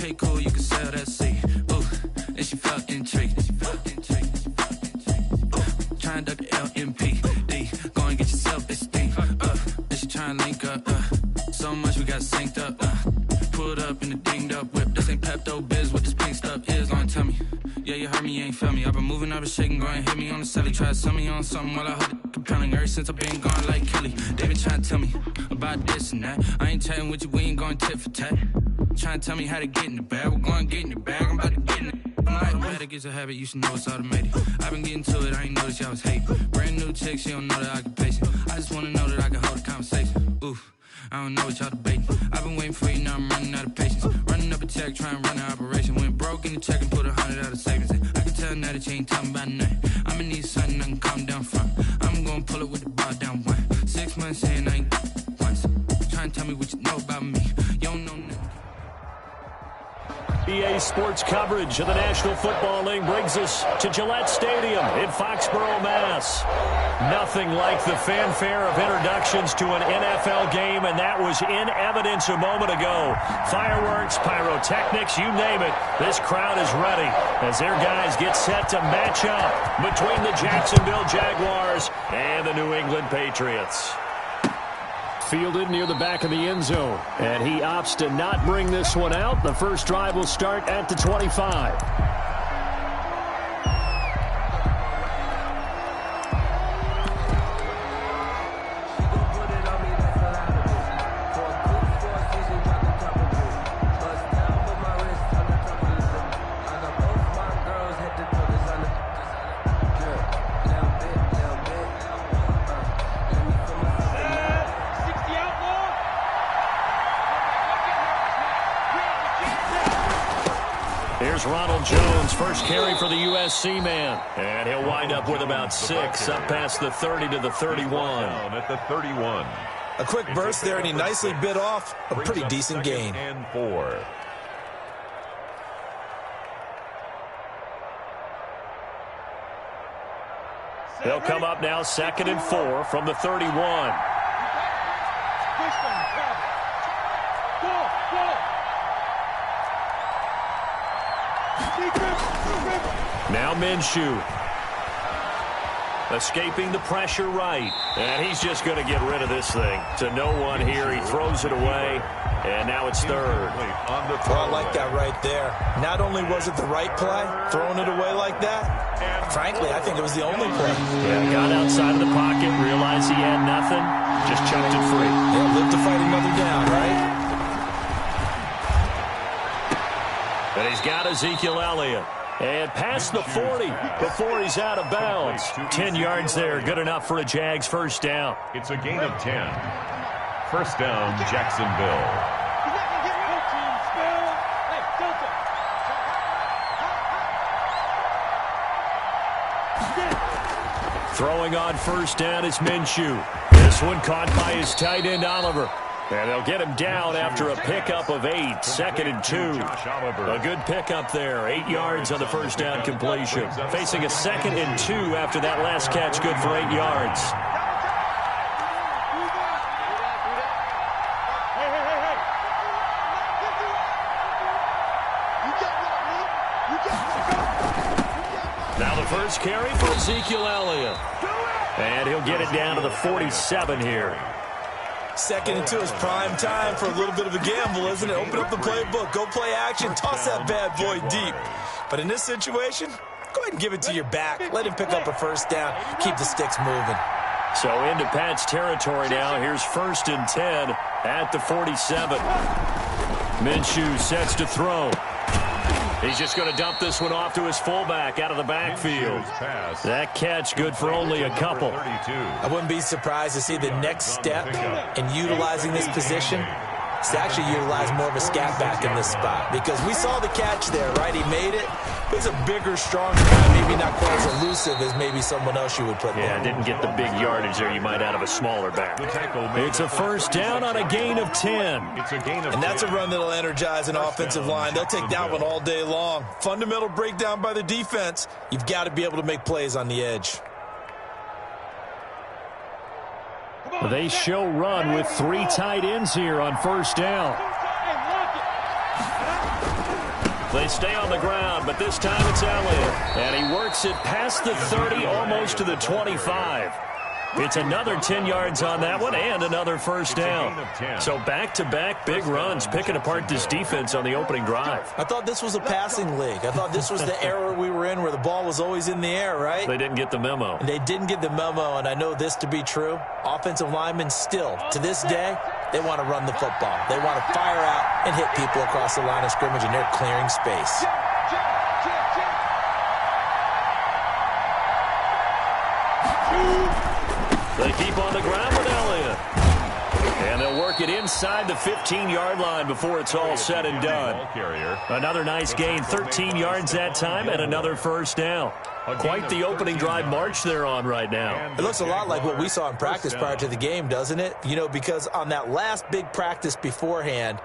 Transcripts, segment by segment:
Okay, cool, you can sell that seat. Ooh, and she felt intrigued. Try and duck the LMPD. Go and get yourself esteem. And she try and link up. So much we got synced up. Pulled up in the dinged up whip. This ain't Pepto Biz, what this pink stuff is. Long tell me. Yeah, you heard me, you ain't felt me. I've been moving, I've been shaking, go and hit me on the celly. Try to sell me on something while I hold it compelling. Ever since I've been gone like Kelly. They been trying to tell me about this and that. I ain't chatting with you, we ain't going tit for tat. Trying to tell me how to get in the bag. We're going to get in the bag, I'm about to get in it. I'm like, bad, it gets a habit, you should know it's automated. I've been getting to it, I ain't noticed y'all was hating. Brand new chick, she don't know the occupation. I just want to know that I can hold a conversation. Oof. I don't know what y'all debating. I've been waiting for you, now I'm running out of patience. Running up a check, trying to run an operation. Went broke in the check and put 100 out of savings in. I can tell now that you ain't talking about nothing. I'ma need something I can calm down from. I'm gonna pull it with the bar down one. 6 months in, I ain't once. Trying to tell me what you know about me. You don't know nothing. EA Sports coverage of the National Football League brings us to Gillette Stadium in Foxborough, Mass. Nothing like the fanfare of introductions to an NFL game, and that was in evidence a moment ago. Fireworks, pyrotechnics, you name it. This crowd is ready as their guys get set to match up between the Jacksonville Jaguars and the New England Patriots. Fielded near the back of the end zone, and he opts to not bring this one out. The first drive will start at the 25. Here's Ronald Jones, first carry for the USC man. And he'll wind up with about 6, up past the 30 to the 31. At the 31. A quick burst there, and he nicely bit off a pretty decent gain. And 4. They'll come up now 2nd and 4 from the 31. Now Minshew. Escaping the pressure right. And he's just going to get rid of this thing. To no one here. He throws it away. And now it's 3rd. I like that right there. Not only was it the right play, throwing it away like that, frankly, I think it was the only play. Yeah, got outside of the pocket, realized he had nothing, just chucked it free. Yeah, live to fight another down, right? And he's got Ezekiel Elliott. And past the 40 before he's out of bounds. 10 yards there, good enough for a Jags first down. It's a gain of 10. First down, Jacksonville. Throwing on first down is Minshew. This one caught by his tight end, Oliver. And they'll get him down after a pickup of 8, 2nd and 2. A good pickup there, 8 yards on the first down completion. Facing a 2nd and 2 after that last catch, good for 8 yards. Now the first carry for Ezekiel Elliott. And he'll get it down to the 47 here. 2nd and 2 is prime time for a little bit of a gamble, isn't it? Open up the playbook, go play action, toss that bad boy deep. But in this situation, go ahead and give it to your back. Let him pick up a first down, keep the sticks moving. So into Pat's territory now. Here's 1st and 10 at the 47. Minshew sets to throw. He's just going to dump this one off to his fullback out of the backfield. That catch good for only a couple. I wouldn't be surprised to see the next step in utilizing this position is to actually utilize more of a scat back in this spot. Because we saw the catch there, right? He made it. He's a bigger, stronger guy, maybe not quite as elusive as maybe someone else you would put there. Yeah, didn't get the big yardage there you might out of a smaller back. It's a first down on a gain of 10. And that's a run that'll energize an offensive line. They'll take that one all day long. Fundamental breakdown by the defense. You've got to be able to make plays on the edge. They show run with 3 tight ends here on first down. They stay on the ground, but this time it's Elliott. And he works it past the 30, almost to the 25. It's another 10 yards on that one and another first down. So back-to-back big runs, picking apart this defense on the opening drive. I thought this was a passing league. I thought this was the era we were in where the ball was always in the air, right? They didn't get the memo. They didn't get the memo, and I know this to be true. Offensive linemen still, to this day, they want to run the football. They want to fire out and hit people across the line of scrimmage, and they're clearing space. They keep on the ground with Elliott. And they'll work it inside the 15-yard line before it's all said and done. Another nice gain, 13 yards that time, and another first down. Quite the opening drive march they're on right now. It looks a lot like what we saw in practice prior to the game, doesn't it? You know, because on that last big practice beforehand,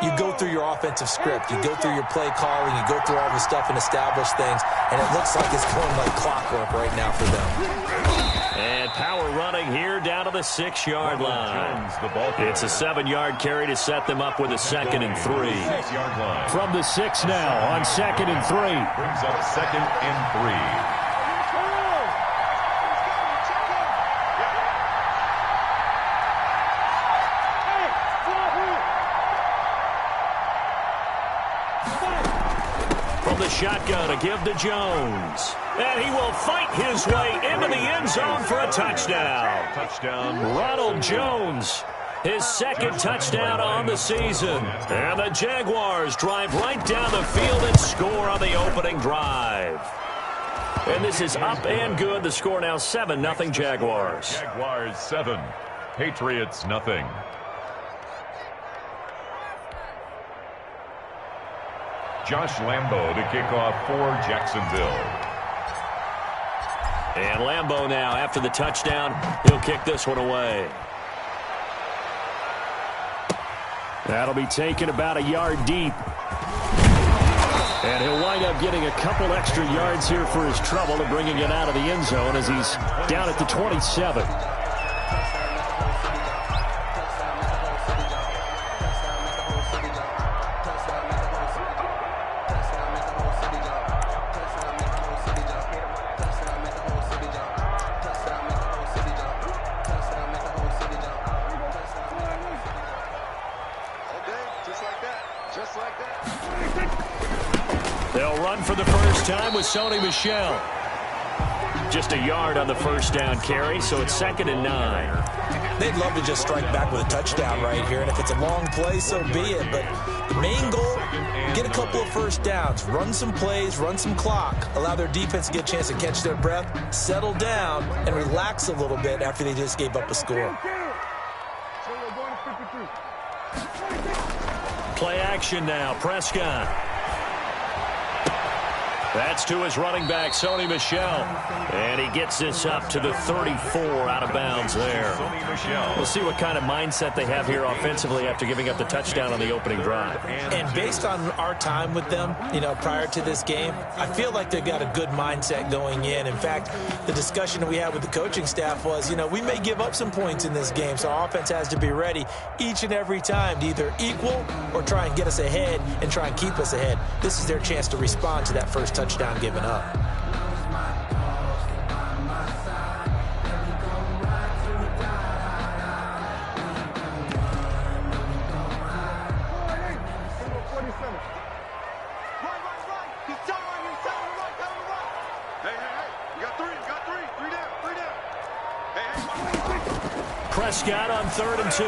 you go through your offensive script. You go through your play calling. You go through all the stuff and establish things. And it looks like it's going like clockwork right now for them. And power running here down to the 6-yard line. It's a 7-yard carry to set them up with a 2nd and 3. From the 6 now on 2nd and 3. Brings up 2nd and 3. The shotgun to give to Jones. And he will fight his way into the end zone for a touchdown. Ronald Jones, his 2nd touchdown on the season. And the Jaguars drive right down the field and score on the opening drive. And this is up and good. The score now 7-0 Jaguars. Jaguars 7, Patriots nothing. Josh Lambo to kick off for Jacksonville. And Lambo now, after the touchdown, he'll kick this one away. That'll be taken about a yard deep. And he'll wind up getting a couple extra yards here for his trouble and bringing it out of the end zone as he's down at the 27. They'll run for the first time with Sony Michel. Just a yard on the first down carry, so it's 2nd and 9. They'd love to just strike back with a touchdown right here, and if it's a long play, so be it. But the main goal, get a couple of first downs, run some plays, run some clock, allow their defense to get a chance to catch their breath, settle down, and relax a little bit after they just gave up a score. Play action now, Prescott. That's to his running back, Sony Michel. And he gets this up to the 34 out of bounds there. We'll see what kind of mindset they have here offensively after giving up the touchdown on the opening drive. And based on our time with them, you know, prior to this game, I feel like they've got a good mindset going in. In fact, the discussion that we had with the coaching staff was, you know, we may give up some points in this game, so our offense has to be ready each and every time to either equal or try and get us ahead and try and keep us ahead. This is their chance to respond to that first touchdown given up. Prescott on 3rd and 2.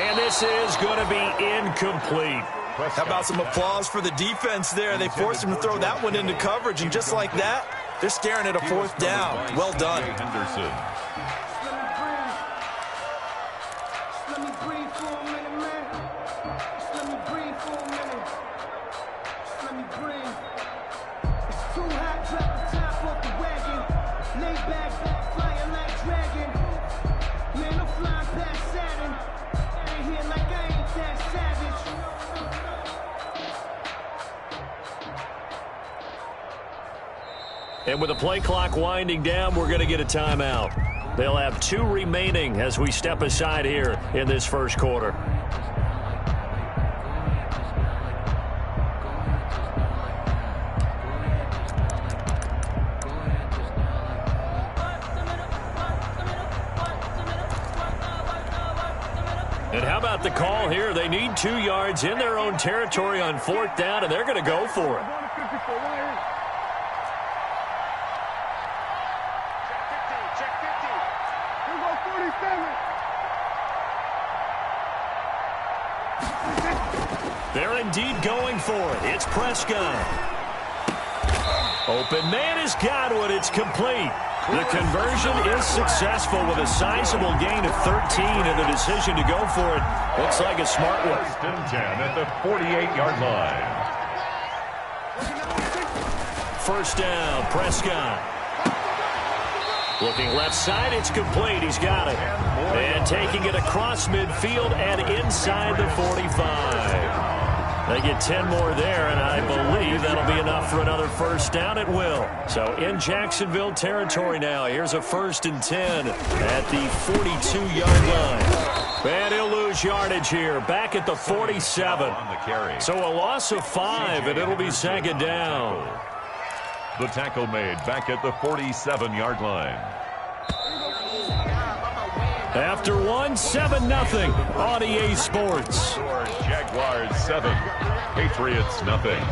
And this is going to be incomplete. How about some applause for the defense there? They forced him to throw that one into coverage, and just like that, they're staring at a 4th down. Well done. Henderson. And with the play clock winding down, we're going to get a timeout. They'll have 2 remaining as we step aside here in this first quarter. about the call here. They need 2 yards in their own territory on 4th down, and they're going to go for it. They're indeed going for it. It's Prescott. Open man has got one. It's complete. The conversion is successful with a sizable gain of 13, and the decision to go for it looks like a smart one. 1st and 10 at the 48-yard line. 1st down, Prescott. Looking left side, it's complete. He's got it. And taking it across midfield and inside the 45. They get 10 more there, and I believe that'll be enough for another 1st down. It will. So in Jacksonville territory now. Here's a 1st and 10 at the 42-yard line. And he'll lose yardage here. Back at the 47. So a loss of 5, and it'll be 2nd down. The tackle made back at the 47-yard line. After 1, 7-0 on EA Sports. Jaguars 7, Patriots nothing.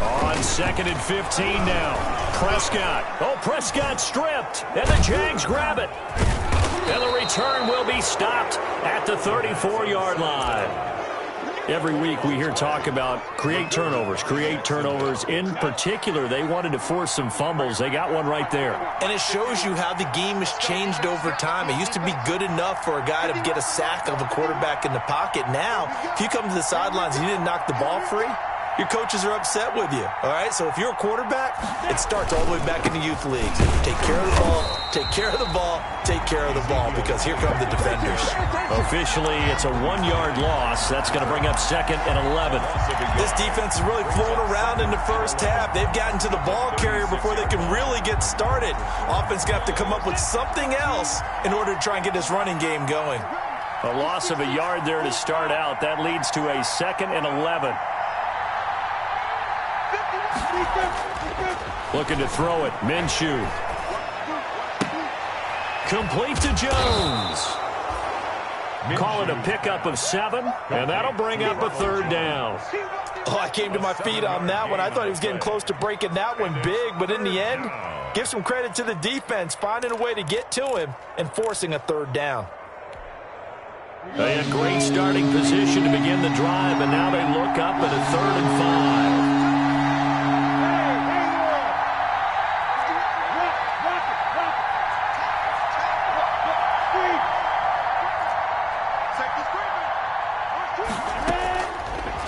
On 2nd and 15 now. Prescott. Oh, Prescott stripped. And the Jags grab it. And the return will be stopped at the 34-yard line. Every week we hear talk about create turnovers. In particular, they wanted to force some fumbles. They got one right there. And it shows you how the game has changed over time. It used to be good enough for a guy to get a sack of a quarterback in the pocket. Now, if you come to the sidelines and you didn't knock the ball free, your coaches are upset with you, all right? So if you're a quarterback, it starts all the way back in the youth leagues. Take care of the ball, take care of the ball, take care of the ball, because here come the defenders. Officially, it's a 1-yard loss. That's going to bring up 2nd and 11. This defense is really flown around in the first half. They've gotten to the ball carrier before they can really get started. Offense going to have to come up with something else in order to try and get this running game going. A loss of a yard there to start out. That leads to a 2nd and 11. Looking to throw it. Minshew. Complete to Jones. Call it a pickup of 7, and that'll bring up a 3rd down. Oh, I came to my feet on that one. I thought he was getting close to breaking that one big, but in the end, give some credit to the defense, finding a way to get to him and forcing a 3rd down. They had great starting position to begin the drive, and now they look up at a 3rd and 5.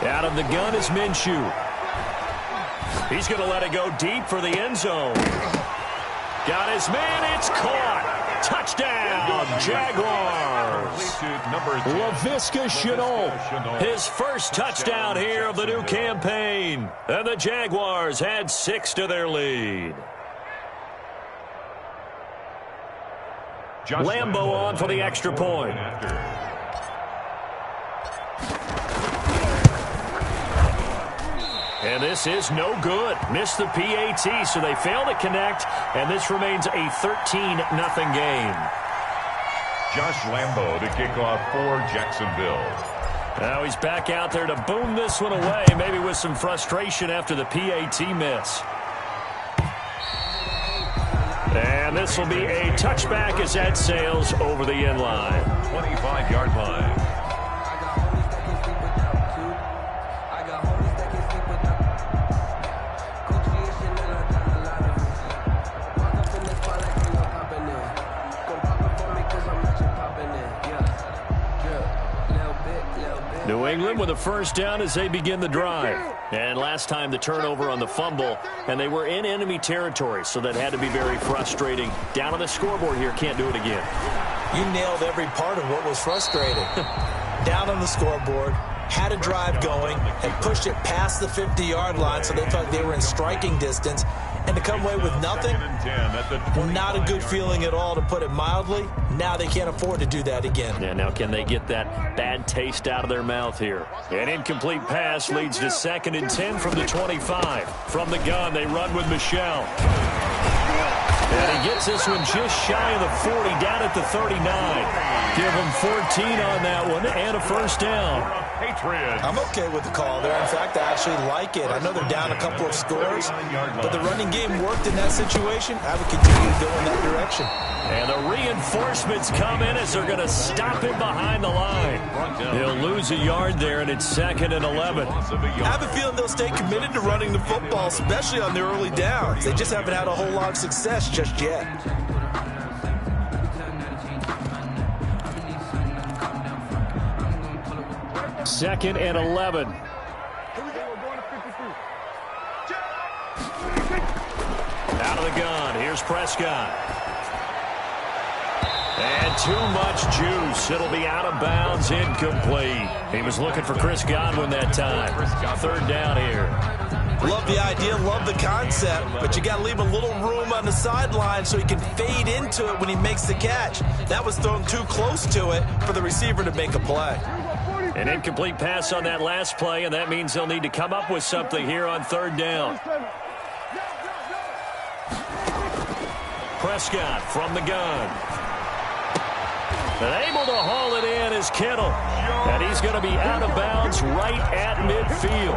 Out of the gun is Minshew. He's going to let it go deep for the end zone. Got his man. It's caught. Touchdown, Jaguars. Laviska Shenault, his first touchdown here of the new campaign. And the Jaguars add 6 to their lead. Lambo on for the extra point. And this is no good. Missed the PAT, so they fail to connect, and this remains a 13-0 game. Josh Lambo to kick off for Jacksonville. Now he's back out there to boom this one away, maybe with some frustration after the PAT miss. And this will be a touchback as that sails over the end line. 25-yard line. New England with a 1st down as they begin the drive. And last time the turnover on the fumble, and they were in enemy territory, so that had to be very frustrating. Down on the scoreboard here, can't do it again. You nailed every part of what was frustrating. Down on the scoreboard, had a drive going, and pushed it past the 50-yard line so they felt they were in striking distance. And to come away with nothing, not a good feeling at all, to put it mildly. Now they can't afford to do that again. Yeah, now can they get that bad taste out of their mouth here? An incomplete pass leads to 2nd and 10 from the 25. From the gun, they run with Michelle. And he gets this one just shy of the 40, down at the 39. Give him 14 on that one and a first down. I'm okay with the call there. In fact, I actually like it. I know they're down a couple of scores, but the running game worked in that situation. I would continue to go in that direction. And the reinforcements come in as they're going to stop him behind the line. He'll lose a yard there, and it's 2nd and 11. I have a feeling they'll stay committed to running the football, especially on the early downs. They just haven't had a whole lot of success just yet. Second and 11. Out of the gun. Here's Prescott. And too much juice. It'll be out of bounds, incomplete. He was looking for Chris Godwin that time. 3rd down here. Love the idea, love the concept, but you got to leave a little room on the sideline so he can fade into it when he makes the catch. That was thrown too close to it for the receiver to make a play. An incomplete pass on that last play, and that means they'll need to come up with something here on 3rd down. Prescott from the gun. And able to haul it in is Kittle. And he's going to be out of bounds right at midfield.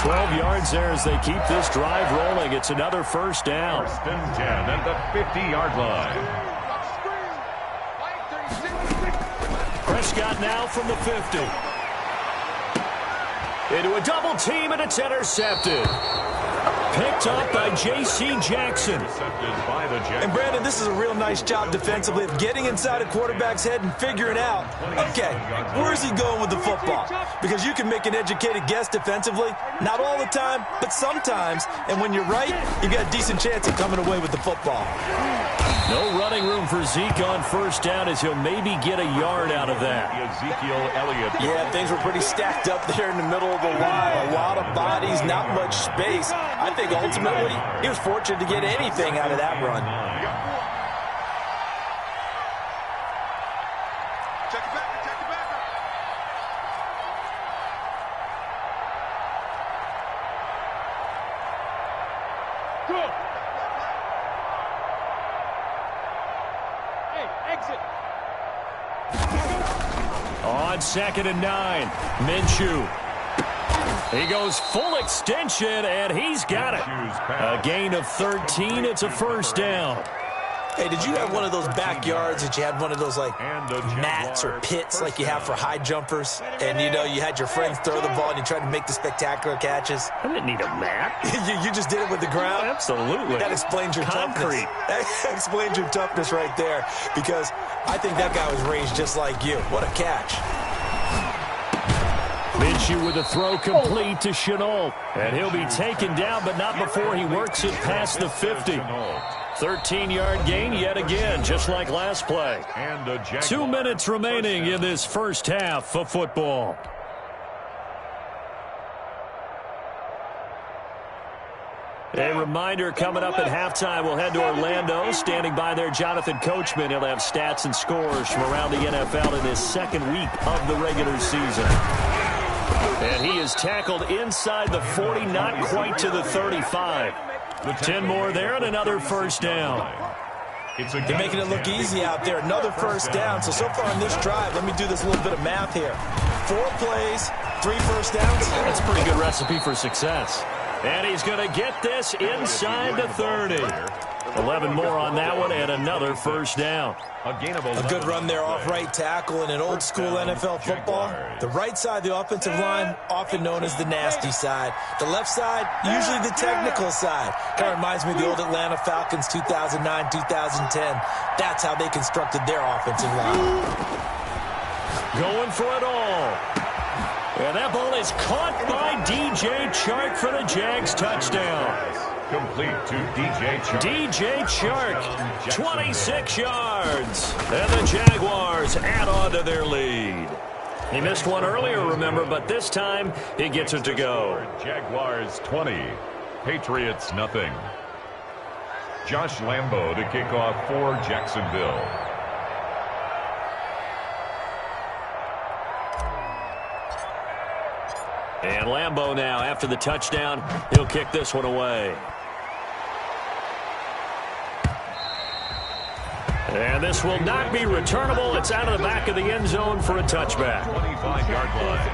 12 yards there as they keep this drive rolling. It's another first down. 1st and 10 at the 50-yard line. Prescott now from the 50. Into a double team, and it's intercepted. Picked up by J.C. Jackson. And, Brandon, this is a real nice job defensively of getting inside a quarterback's head and figuring out, okay, where's he going with the football? Because you can make an educated guess defensively, not all the time, but sometimes. And when you're right, you got a decent chance of coming away with the football. No running room for Zeke on 1st down as he'll maybe get a yard out of that. Ezekiel Elliott. Yeah, things were pretty stacked up there in the middle of the line. A lot of bodies, not much space. I think ultimately he was fortunate to get anything out of that run. Check it back. Go. Hey, exit. On 2nd and 9, Minshew. He goes full extension, and he's got it. A gain of 13. It's a first down. Hey, did you have one of those backyards that you had one of those, like, mats or pits like you have for high jumpers? And, you know, you had your friends throw the ball and you tried to make the spectacular catches? I didn't need a mat. you just did it with the ground? Absolutely. That explains your concrete. Toughness. That explains your toughness right there, because I think that guy was raised just like you. What a catch. Minshew with a throw complete to Shenault. And he'll be taken down, but not before he works it past the 50. 13-yard gain yet again, just like last play. 2 minutes remaining in this first half of football. A reminder, coming up at halftime, we'll head to Orlando. Standing by there, Jonathan Coachman. He'll have stats and scores from around the NFL in his 2nd week of the regular season. And he is tackled inside the 40, not quite to the 35. 10 more there and another first down. They're making it look easy out there. Another first down. So far in this drive, let me do this little bit of math here. 4 plays, 3 first downs. That's a pretty good recipe for success. And he's going to get this inside the 30. 11 more on that one and another first down. A good run there off right tackle in an old school NFL football. The right side of the offensive line, often known as the nasty side. The left side, usually the technical side. Kind of reminds me of the old Atlanta Falcons 2009, 2010. That's how they constructed their offensive line. Going for it all. And that ball is caught by DJ Chark for the Jags touchdown. Complete to DJ Chark. DJ Chark, 26 yards. And the Jaguars add on to their lead. He missed one earlier, remember, but this time he gets it to go. Jaguars 20, Patriots nothing. Josh Lambo to kick off for Jacksonville. And Lambo now, after the touchdown, he'll kick this one away. And this will not be returnable. It's out of the back of the end zone for a touchback. 25-yard line.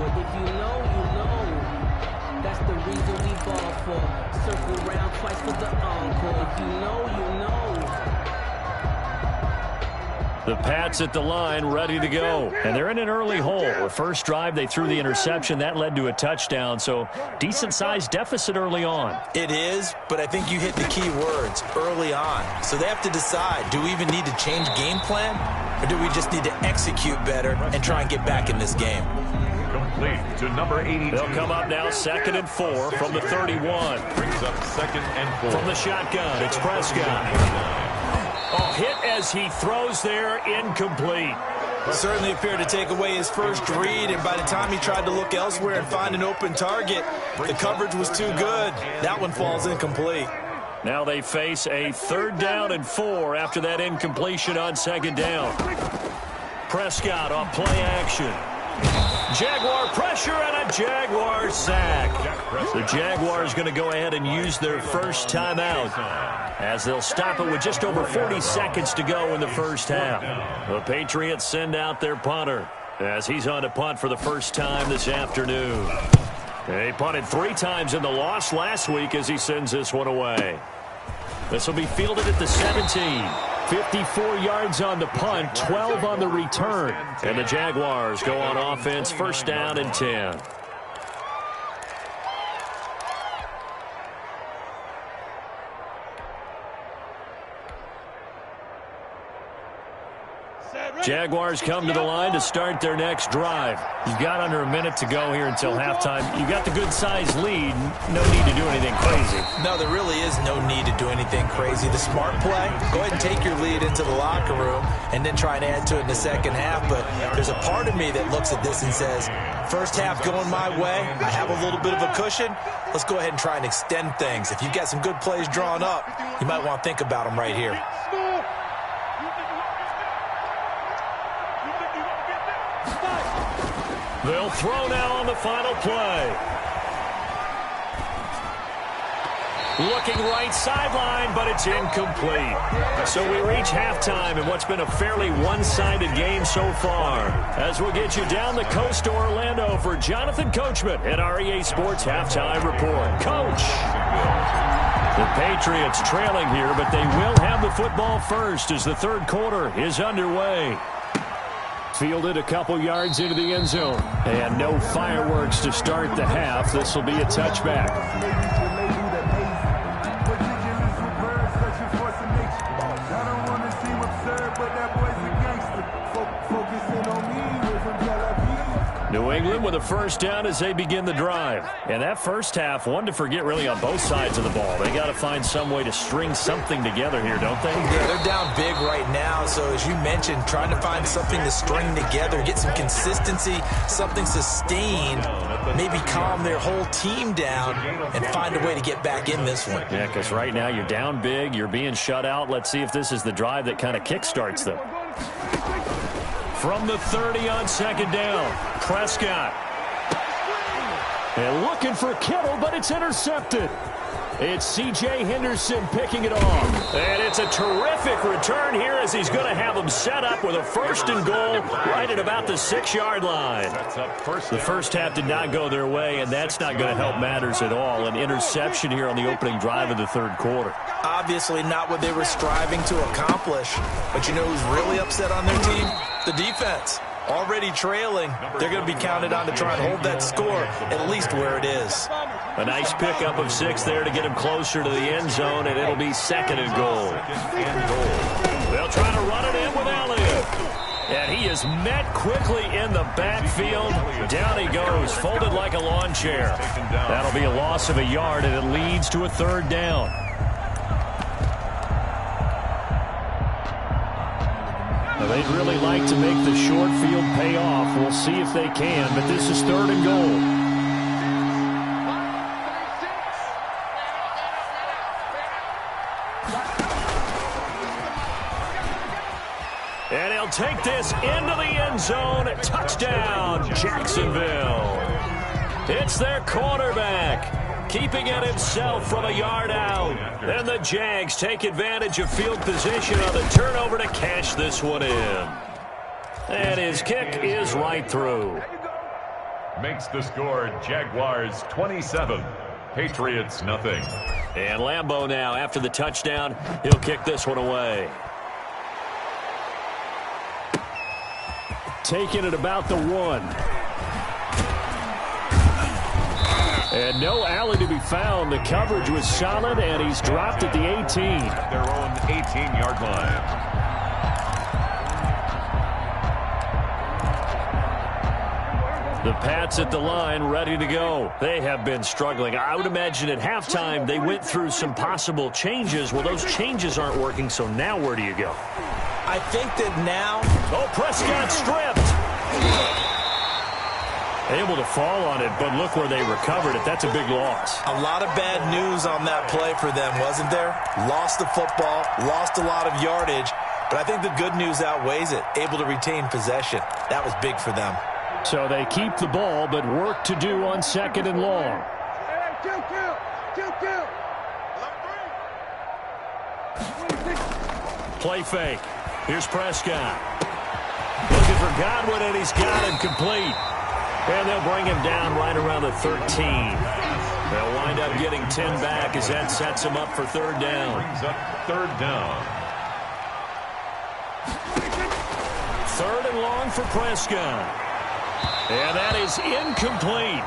If you know, you know. That's the reason we ball for. Circle round twice for the encore. If you know, you know. The Pats at the line, ready to go. And they're in an early hole. The first drive, they threw the interception. That led to a touchdown. So decent-sized deficit early on. It is, but I think you hit the key words, early on. So they have to decide, do we even need to change game plan? Or do we just need to execute better and try and get back in this game? Complete to number 82. They'll come up now 2nd and 4 from the 31. Brings up 2nd and 4. From the shotgun, it's Prescott. Oh, hit as he throws there, incomplete. Certainly appeared to take away his first read, and by the time he tried to look elsewhere and find an open target, the coverage was too good. That one falls incomplete. Now they face a 3rd down and 4 after that incompletion on 2nd down. Prescott on play action. Jaguar pressure and a Jaguar sack. The Jaguars going to go ahead and use their first timeout as they'll stop it with just over 40 seconds to go in the first half. The Patriots send out their punter as he's on to punt for the first time this afternoon. He punted 3 times in the loss last week as he sends this one away. This will be fielded at the 17. 54 yards on the punt, 12 on the return. And the Jaguars go on offense, 1st down and 10. Jaguars come to the line to start their next drive. You've got under a minute to go here until halftime. You've got the good-sized lead. No need to do anything crazy. No, there really is no need to do anything crazy. The smart play, go ahead and take your lead into the locker room and then try and add to it in the second half. But there's a part of me that looks at this and says, first half going my way, I have a little bit of a cushion. Let's go ahead and try and extend things. If you've got some good plays drawn up, you might want to think about them right here. They'll throw now on the final play. Looking right sideline, but it's incomplete. So we reach halftime in what's been a fairly one-sided game so far. As we'll get you down the coast to Orlando for Jonathan Coachman at our EA Sports Halftime Report. Coach! The Patriots trailing here, but they will have the football first as the 3rd quarter is underway. Fielded a couple yards into the end zone. And no fireworks to start the half. This will be a touchback. New England with a 1st down as they begin the drive. And that first half, one to forget really on both sides of the ball. They got to find some way to string something together here, don't they? Yeah, they're down big right now. So as you mentioned, trying to find something to string together, get some consistency, something sustained, maybe calm their whole team down and find a way to get back in this one. Yeah, because right now you're down big, you're being shut out. Let's see if this is the drive that kind of kickstarts them. From the 30 on 2nd down, Prescott. And looking for Kittle, but it's intercepted. It's C.J. Henderson picking it off. And it's a terrific return here as he's going to have them set up with a 1st and goal right at about the 6-yard line. The first half did not go their way, and that's not going to help matters at all. An interception here on the opening drive of the 3rd quarter. Obviously not what they were striving to accomplish. But you know who's really upset on their team? The defense. Already trailing. They're going to be counted on to try and hold that score at least where it is. A nice pickup of 6 there to get him closer to the end zone, and it'll be 2nd and goal. They'll try to run it in with Elliott. And he is met quickly in the backfield. Down he goes, folded like a lawn chair. That'll be a loss of a yard, and it leads to a 3rd down. Now, they'd really like to make the short field pay off. We'll see if they can, but this is 3rd and goal. And he'll take this into the end zone. Touchdown, Jacksonville. It's their quarterback. keeping it himself from a yard out. And the Jags take advantage of field position on the turnover to cash this one in. And his kick is right through. Makes the score Jaguars 27, Patriots nothing. And Lambeau now, after the touchdown, he'll kick this one away. Taking it about the 1. And no alley to be found. The coverage was solid, and he's dropped at the 18. Their own 18-yard line. The Pats at the line, ready to go. They have been struggling. I would imagine at halftime they went through some possible changes. Well, those changes aren't working, so now where do you go? I think that now... Oh, Prescott stripped. Able to fall on it, but look where they recovered it. That's a big loss. A lot of bad news on that play for them, wasn't there? Lost the football, lost a lot of yardage, but I think the good news outweighs it. Able to retain possession. That was big for them. So they keep the ball, but work to do on 2nd and long. Play fake. Here's Prescott. Looking for Godwin, and he's got him complete. And they'll bring him down right around the 13. They'll wind up getting 10 back as that sets him up for 3rd down. Brings up 3rd down. 3rd and long for Prescott. And that is incomplete.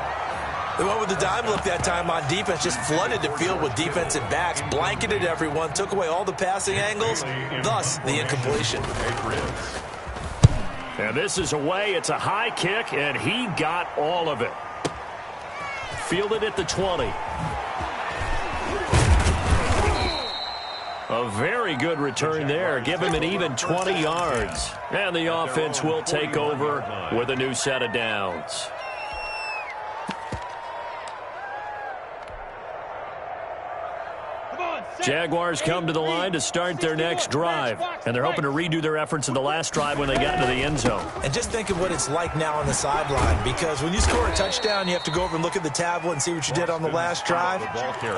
They went with the dime look that time on defense, just flooded the field with defensive backs, blanketed everyone, took away all the passing angles, thus the incompletion. And this is away. It's a high kick, and he got all of it. Fielded at the 20. A very good return there. Give him an even 20 yards. And the offense will take over with a new set of downs. Jaguars come to the line to start their next drive. And they're hoping to redo their efforts in the last drive when they got into the end zone. And just think of what it's like now on the sideline, because when you score a touchdown, you have to go over and look at the tablet and see what you did on the last drive.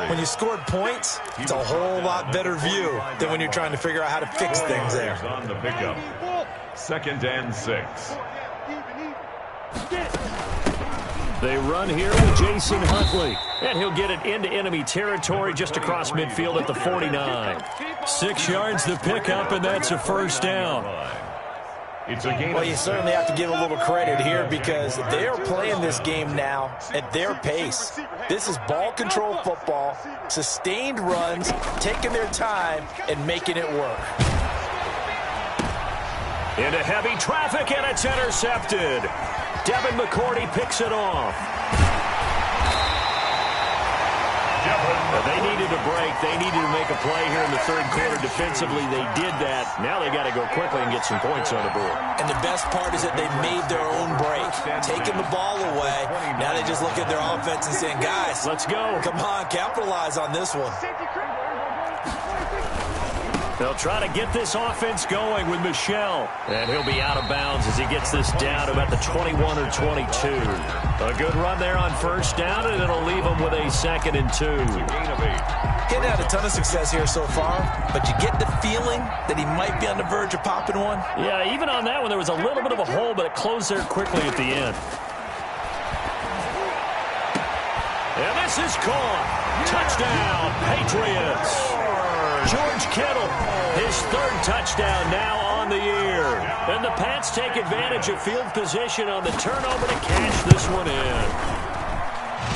When you scored points, it's a whole lot better view than when you're trying to figure out how to fix things there. On the pickup. 2nd and 6. They run here with Jason Huntley. And he'll get it into enemy territory just across midfield at the 49. 6 yards to pick up, and that's a 1st down. It's a game. Well, you certainly have to give a little credit here because they are playing this game now at their pace. This is ball control football, sustained runs, taking their time, and making it work. Into heavy traffic, and it's intercepted. Devin McCourty picks it off. They needed a break. They needed to make a play here in the 3rd quarter. Defensively, they did that. Now they got to go quickly and get some points on the board. And the best part is that they made their own break, taking the ball away. Now they just look at their offense and saying, guys, let's go. Come on, capitalize on this one. They'll try to get this offense going with Michel. And he'll be out of bounds as he gets this down to about the 21 or 22. A good run there on 1st down, and it'll leave him with a 2nd and 2. He's had a ton of success here so far, but you get the feeling that he might be on the verge of popping one. Yeah, even on that one, there was a little bit of a hole, but it closed there quickly at the end. And this is caught. Touchdown, Patriots. George Kittle, his 3rd touchdown now on the year. And the Pats take advantage of field position on the turnover to cash this one in.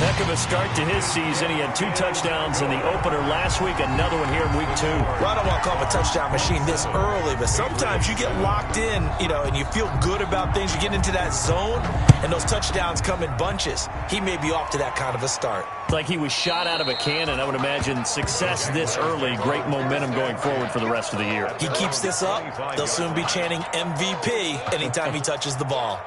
Heck of a start to his season. He had 2 touchdowns in the opener last week, another one here in week 2. Well, I don't want to call him a touchdown machine this early, but sometimes you get locked in, and you feel good about things. You get into that zone, and those touchdowns come in bunches. He may be off to that kind of a start. It's like he was shot out of a cannon. I would imagine success this early, great momentum going forward for the rest of the year. He keeps this up, they'll soon be chanting MVP anytime he touches the ball.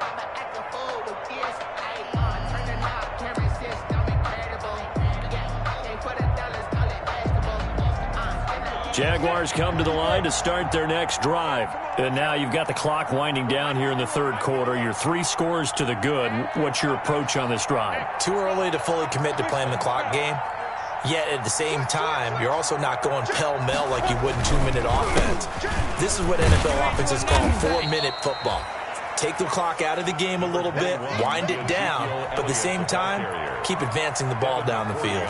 Jaguars come to the line to start their next drive. And now you've got the clock winding down here in the third quarter. You're 3 scores to the good. What's your approach on this drive? Too early to fully commit to playing the clock game. Yet at the same time, you're also not going pell-mell like you would in 2-minute offense. This is what NFL offenses call 4-minute football. Take the clock out of the game a little bit, wind it down, but at the same time, keep advancing the ball down the field.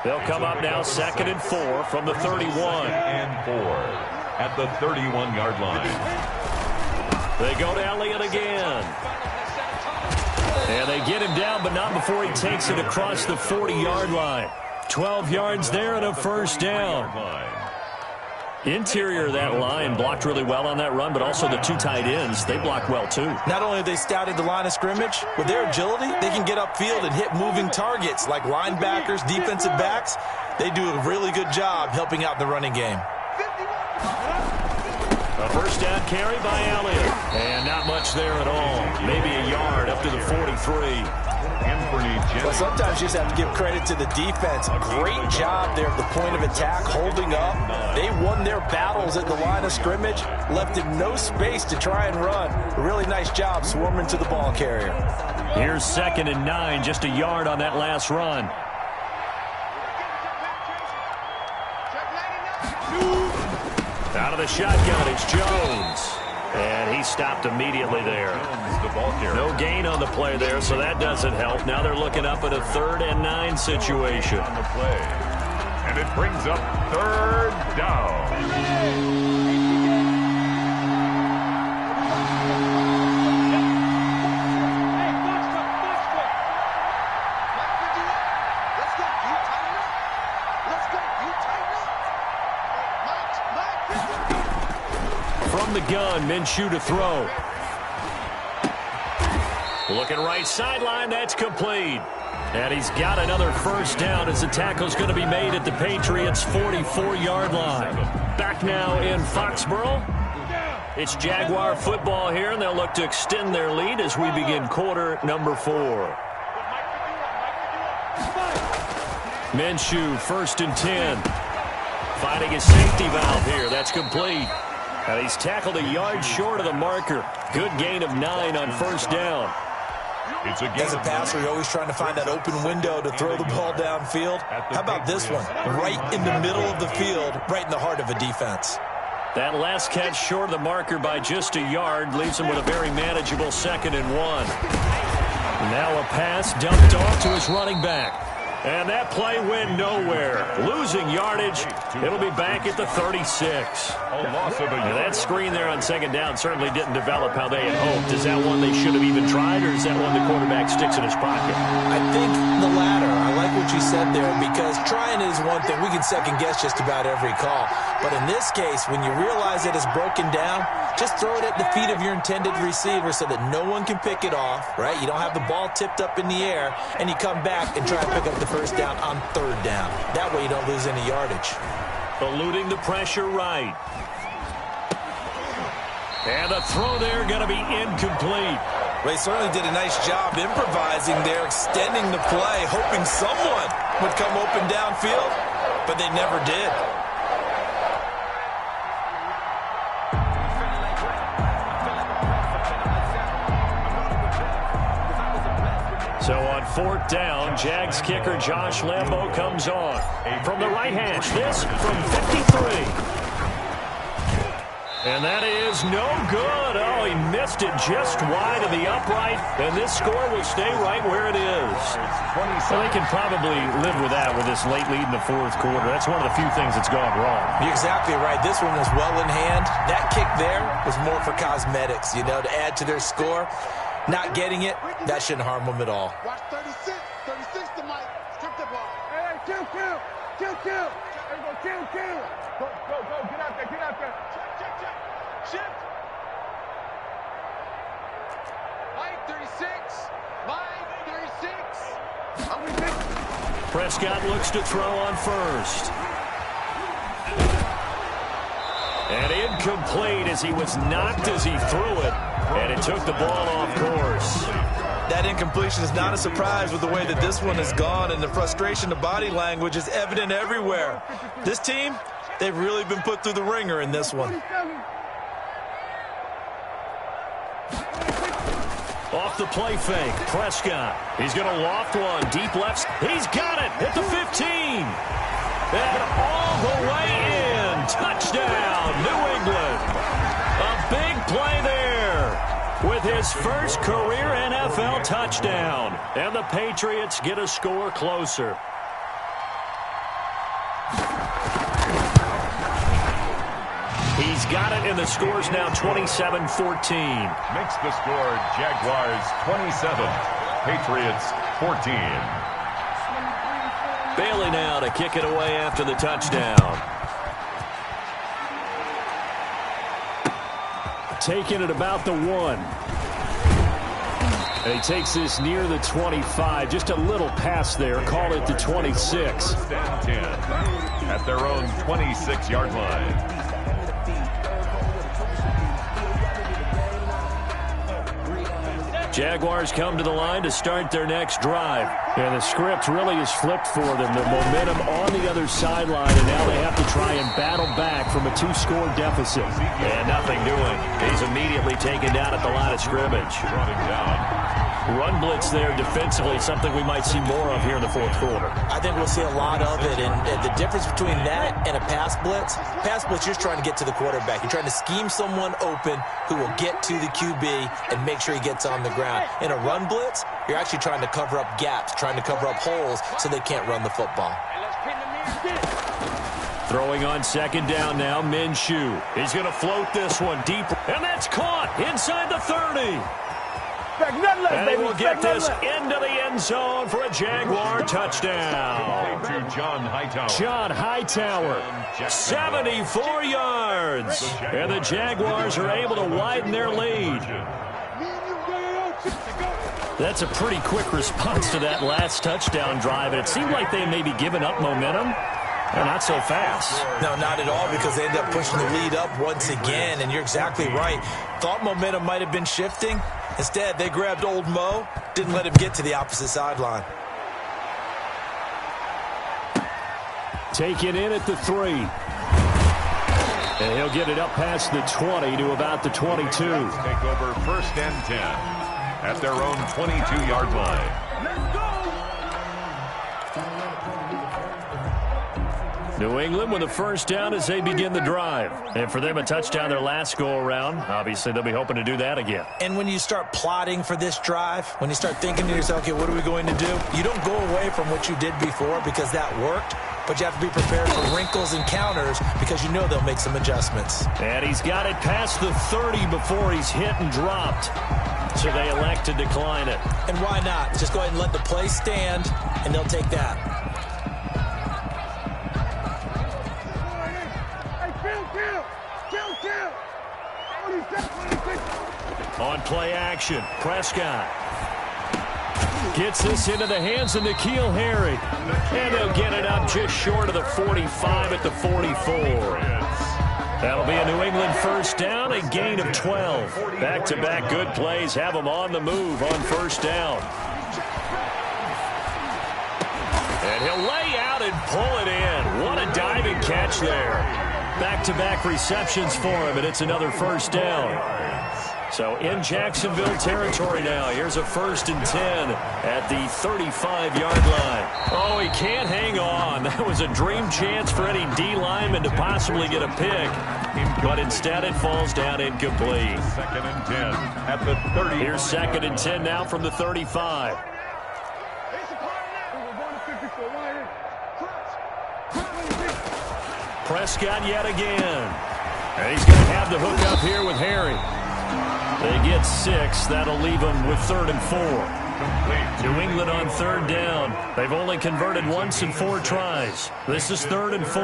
They'll come up now 2nd and 4 from the 31. 2nd and 4 at the 31-yard line. They go to Elliott again. And they get him down, but not before he takes it across the 40-yard line. 12 yards there and a first down. Interior of that line blocked really well on that run, but also the 2 tight ends, they blocked well too. Not only have they scouted the line of scrimmage, with their agility, they can get upfield and hit moving targets like linebackers, defensive backs. They do a really good job helping out the running game. A first down carry by Elliott. And not much there at all. Maybe a yard up to the 43. Well, sometimes you just have to give credit to the defense. Great job there at the point of attack, holding up. They won their battles at the line of scrimmage, left him no space to try and run. A really nice job swarming to the ball carrier. Here's 2nd and 9, just a yard on that last run. Out of the shotgun, it's Jones. And he stopped immediately there. No gain on the play there, so that doesn't help. Now they're looking up at a 3rd and 9 situation. On the play. And it brings up 3rd down. From the gun, Minshew to throw. Looking right sideline, that's complete. And he's got another first down as the tackle's going to be made at the Patriots' 44-yard line. Back now in Foxborough. It's Jaguar football here, and they'll look to extend their lead as we begin quarter number 4. Minshew, 1st and 10. Finding his safety valve here. That's complete. And he's tackled a yard short of the marker. Good gain of 9 on first down. As a passer, you're always trying to find that open window to throw the ball downfield. How about this one? Right in the middle of the field, right in the heart of a defense. That last catch short of the marker by just a yard leaves him with a very manageable 2nd and 1. Now a pass dumped off to his running back. And that play went nowhere. Losing yardage. It'll be back at the 36. And that screen there on 2nd down certainly didn't develop how they had hoped. Is that one they should have even tried, or is that one the quarterback sticks in his pocket? I think the latter. I like what you said there, because trying is one thing. We can second-guess just about every call. But in this case, when you realize it is broken down, just throw it at the feet of your intended receiver so that no one can pick it off, right? You don't have the ball tipped up in the air, and you come back and try to pick up the first down on 3rd down. That way you don't lose any yardage. Eluding the pressure right. And the throw there going to be incomplete. Well, he certainly did a nice job improvising there, extending the play, hoping someone would come open downfield, but they never did. So on 4th down, Jags kicker Josh Lambo comes on. From the right hash, this from 53. And that is no good. Oh, he missed it just wide of the upright, and this score will stay right where it is. Well, they can probably live with that with this late lead in the 4th quarter. That's one of the few things that's gone wrong. You're exactly right. This one was well in hand. That kick there was more for cosmetics, you know, to add to their score. Not getting it, that shouldn't harm them at all. Watch 36. 36 to Mike. Strip the ball. Hey, kill. There you go, kill. Go. Get out there. Check. Shift. Mike, 36. Mike, 36. Prescott looks to throw on 1st. And incomplete as he was knocked as he threw it. And it took the ball off course. That incompletion is not a surprise with the way that this one has gone, and the frustration, the body language is evident everywhere. This team, they've really been put through the ringer in this one. Off the play fake, Prescott. He's going to loft one, deep left. He's got it at the 15. And all the way in. Touchdown, New England. A big play there with his first career NFL touchdown. And the Patriots get a score closer. He's got it, and the score's now 27-14. Makes the score Jaguars 27, Patriots 14. Bailey now to kick it away after the touchdown. Taking it about the 1. And he takes this near the 25. Just a little pass there. Call it the 26. 10 at their own 26-yard line. Jaguars come to the line to start their next drive. And the script really is flipped for them. The momentum on the other sideline, and now they have to try and battle back from a 2-score deficit. And nothing doing. He's immediately taken down at the line of scrimmage. Run blitz there defensively, something we might see more of here in the fourth quarter. I think we'll see a lot of it, and the difference between that and a pass blitz, you're just trying to get to the quarterback. You're trying to scheme someone open who will get to the QB and make sure he gets on the ground. In a run blitz, you're actually trying to cover up gaps, trying to cover up holes so they can't run the football. Throwing on second down now, Minshew. He's going to float this one deep, and that's caught inside the 30. And he will get this into the end zone for a Jaguar touchdown. To John Hightower. John Hightower, 74 yards. And the Jaguars are able to widen their lead. That's a pretty quick response to that last touchdown drive. And it seemed like they may be giving up momentum. Well, not so fast. No, not at all, because they end up pushing the lead up once again. And you're exactly right. Thought momentum might have been shifting. Instead, they grabbed old Mo, didn't let him get to the opposite sideline. Taken in at the 3. And he'll get it up past the 20 to about the 22. Take over 1st and 10 at their own 22-yard line. New England with a first down as they begin the drive. And for them, a touchdown their last go-around. Obviously, they'll be hoping to do that again. And when you start plotting for this drive, when you start thinking to yourself, okay, what are we going to do? You don't go away from what you did before because that worked, but you have to be prepared for wrinkles and counters because you know they'll make some adjustments. And he's got it past the 30 before he's hit and dropped. So they elect to decline it. And why not? Just go ahead and let the play stand, and they'll take that. On play action, Prescott gets this into the hands of N'Keal Harry. And they'll get it up just short of the 45 at the 44. That'll be a New England first down, a gain of 12. Back-to-back good plays have them on the move on first down. And he'll lay out and pull it in. What a diving catch there. Back-to-back receptions for him, and it's another first down. So in Jacksonville territory now. Here's a 1st and 10 at the 35-yard line. Oh, he can't hang on. That was a dream chance for any D lineman to possibly get a pick. But instead it falls down incomplete. 2nd and 10 at the 30. Here's 2nd and 10 now from the 35. Prescott yet again. And he's going to have the hook up here with Harry. They get 6. That'll leave them with 3rd and 4. New England on 3rd down. They've only converted once in 4 tries. This is 3rd and 4.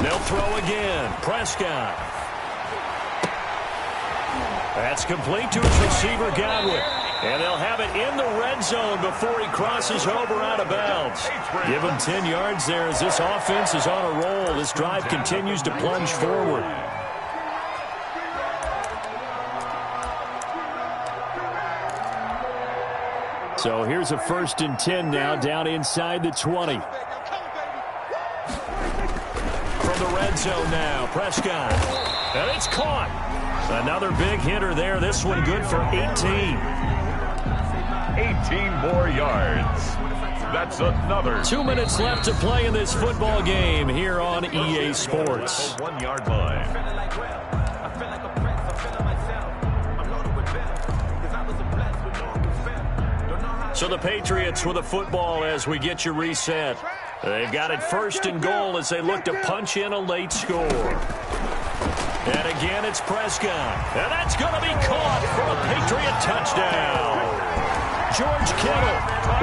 They'll throw again. Prescott. That's complete to his receiver, Godwin. And they'll have it in the red zone before he crosses over out of bounds. Give him 10 yards there as this offense is on a roll. This drive continues to plunge forward. So here's a 1st and 10 now, down inside the 20. From the red zone now, Prescott. And it's caught. Another big hitter there. This one good for 18. 18 more yards. That's another. 2 minutes left to play in this football game here on EA Sports. 1 yard line. So the Patriots with a football as we get you reset. They've got it 1st and goal as they look to punch in a late score. And again, it's Prescott. And that's going to be caught for a Patriot touchdown. George Kittle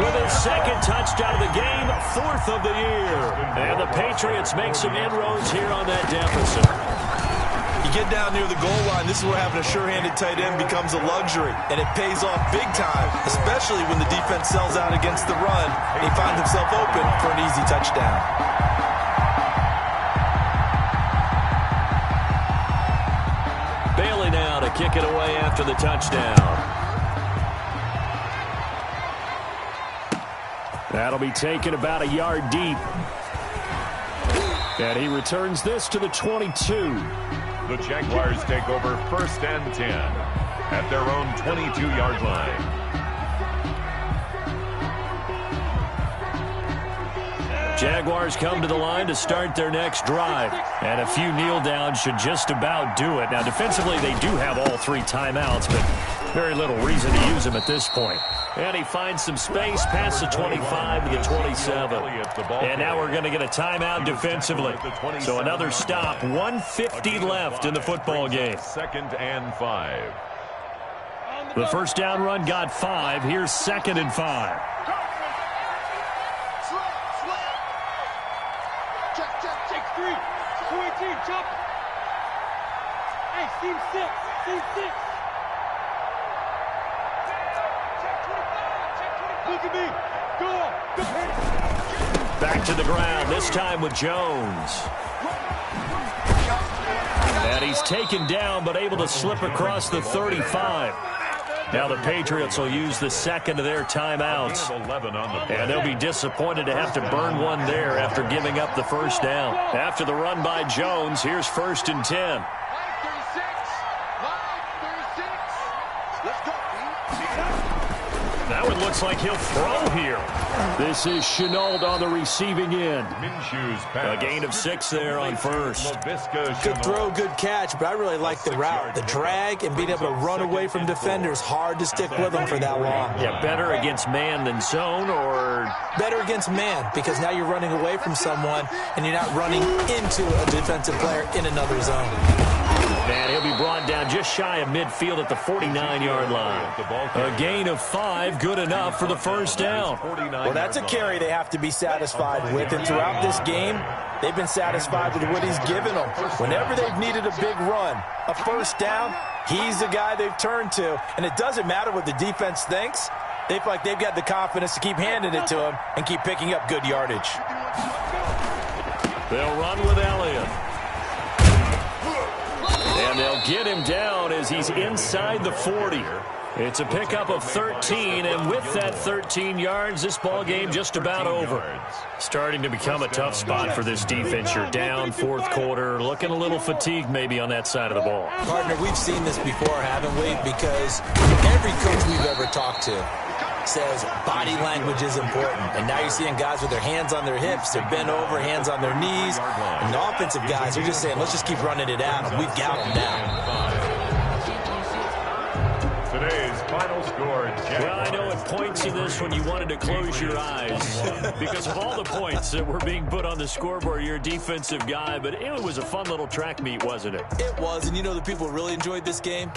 with his 2nd touchdown of the game, 4th of the year. And the Patriots make some inroads here on that deficit. You get down near the goal line, this is where having a sure-handed tight end becomes a luxury, and it pays off big time, especially when the defense sells out against the run, and he finds himself open for an easy touchdown. Bailey now to kick it away after the touchdown. That'll be taken about a yard deep. And he returns this to the 22. The Jaguars take over 1st and 10 at their own 22-yard line. Jaguars come to the line to start their next drive. And a few kneel downs should just about do it. Now, defensively, they do have all 3 timeouts, but very little reason to use them at this point. And he finds some space past the 25 to the 27. And now we're going to get a timeout defensively. So another stop, 1:50 left in the football game. 2nd and 5. The 1st down run got 5. Here's 2nd and 5. Check 3. 218, chop. Hey, seam 6. Seam 6. Look at me. Go. Back to the ground, this time with Jones. And he's taken down, but able to slip across the 35. Now the Patriots will use the 2nd of their timeouts. And they'll be disappointed to have to burn one there after giving up the 1st down. After the run by Jones, here's 1st and 10. That one looks like he'll throw here. This is Chenault on the receiving end. A gain of 6 there on 1st. Good throw, good catch, but I really like the route. The drag and being able to run away from defenders, hard to stick with them for that long. Yeah, better against man than zone, or? Better against man, because now you're running away from someone and you're not running into a defensive player in another zone. And he'll be brought down just shy of midfield at the 49-yard line. A gain of 5, good enough for the 1st down. Well, that's a carry they have to be satisfied with. And throughout this game, they've been satisfied with what he's given them. Whenever they've needed a big run, a 1st down, he's the guy they've turned to. And it doesn't matter what the defense thinks. They feel like they've got the confidence to keep handing it to him and keep picking up good yardage. They'll run with Elliott. And they'll get him down as he's inside the 40. It's a pickup of 13, and with that 13 yards, this ball game just about over. Starting to become a tough spot for this defense. You're down 4th quarter, looking a little fatigued maybe on that side of the ball. Partner, we've seen this before, haven't we? Because every coach we've ever talked to says body language is important. And now you're seeing guys with their hands on their hips, they're bent over, hands on their knees. And the offensive guys are just saying, let's just keep running it at them. We've got them now. Today's final score, well, I know at points in this when you wanted to close your eyes because of all the points that were being put on the scoreboard. You're a defensive guy, but it was a fun little track meet, wasn't it? It was, and you know the people really enjoyed this game?